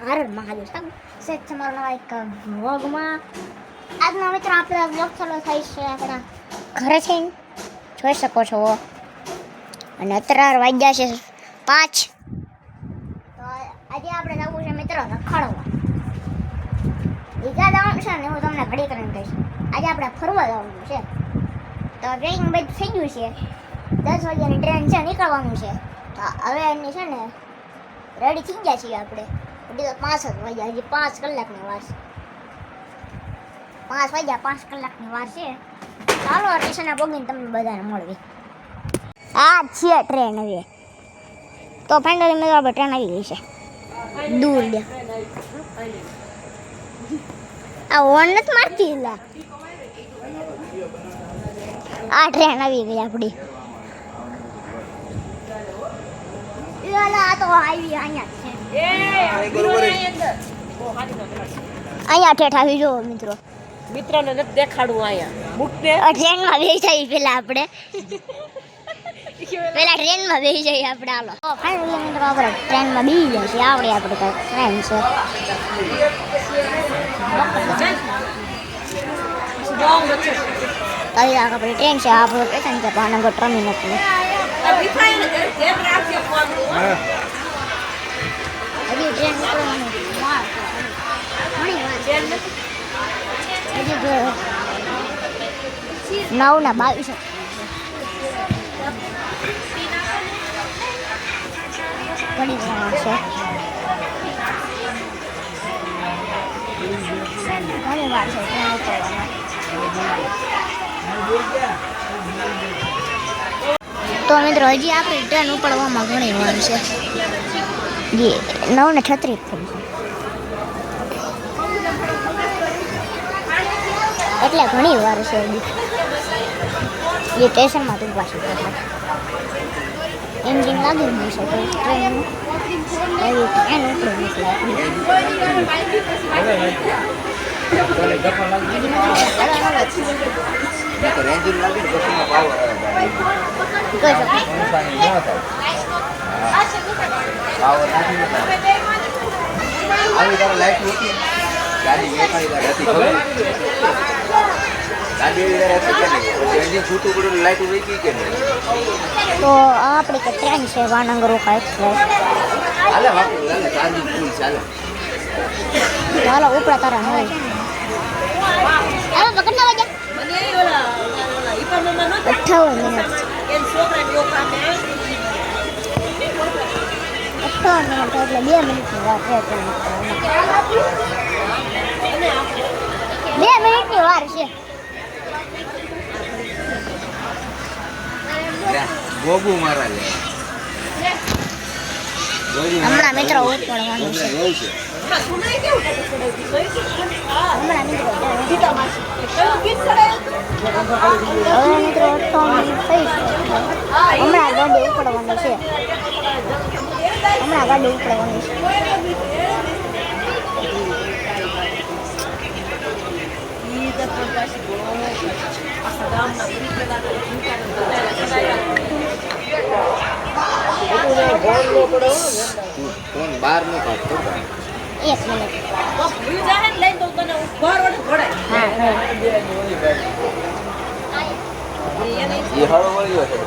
હર Mahadev set તમારો નવા એક વ્લોગમાં આજનો મિત્રો આપણે વ્લોગ ચાલુ થાય છે આપણા ઘરે છે જોઈ શકો છો અને અત્યારે વાગ્યા છે 5 તો આજે આપણે જવું છે મિત્રો રખડવા ઈજા જવાનું છે ને હું તમને ઘડી કરીને કહીશ આજે આપણે ફરવા જવાનું છે તો ટ્રેનિંગ બધું થઈ ગયું છે 10 વાગ્યાની ટ્રેન છે નીકળવાનું છે તો હવે એની છે ને રેડી થઈ ગયા છીએ આપણે હજી તો 5 જ વાગ્યા હજી 5 કલાકની વાર છે 5 વાગ્યા 5 કલાકની વાર છે ચાલો સ્ટેશને પહોંચીને તમને બધાને મળવી આ છે ટ્રેન હવે તો ફાઇનલી મેં આપણે ટ્રેન આવી ગઈ છે દૂર ગયા આ ઓન નથી મારતી લા આ ટ્રેન આવી ગઈ આપણી આ તો આવી અહીંયા છે અહીંયા ઠેઠ આવી જો મિત્રોને નથી દેખાડવું અહીંયા મૂકને ટ્રેનમાં બેસી જઈએ પેલા આપણે ટ્રેનમાં બેસી જઈએ આપણે હાલો ફાઇનલી મિત્રો આપણે ટ્રેનમાં બેસી જાય છે આપણે ટ્રેન છે આપણી ટ્રેન છે આપણું સ્ટેશન છે ભાવનગર ટર્મિનસ હજી ટ્રેન નીકળવાની વાર ઘણી વાર હજી 9:22 ઘણી વાર છે ઘણી વાર છે તો મિત્રો હજી આપણી ટ્રેન ઉપડવામાં ઘણી વાર છે જી 9:36 થઈ છે એટલે ઘણી વાર છે હજી એ સ્ટેશનમાં તું પાછી એન્જિન લાગી નહીં શકે ટ્રેન એવી ટ્રેન ઉપડી નથી તો આપણી કે ટ્રેન છે ભાવનગર ઓખા એક્સપ્રેસ ચાલો ઉપડા તારા નહીં હવે પકડના વાગ્યા 58 મિનિટ 58 મિનિટ એટલે 2 મિનિટની વાર છે 2 મિનિટની વાર છે ગોગુ મારા લે હમણાં મિત્રો ઉપડવાનું છે હમણાં મિત્રો હવે મિત્રો થઈ હમણાં ગાડી ઉપડવાની છે હમણાં ગાડી ઉપડવાની છે ફોન બહાર નો કાઢતો 1 મિનિટ એ હળવળ્યો છે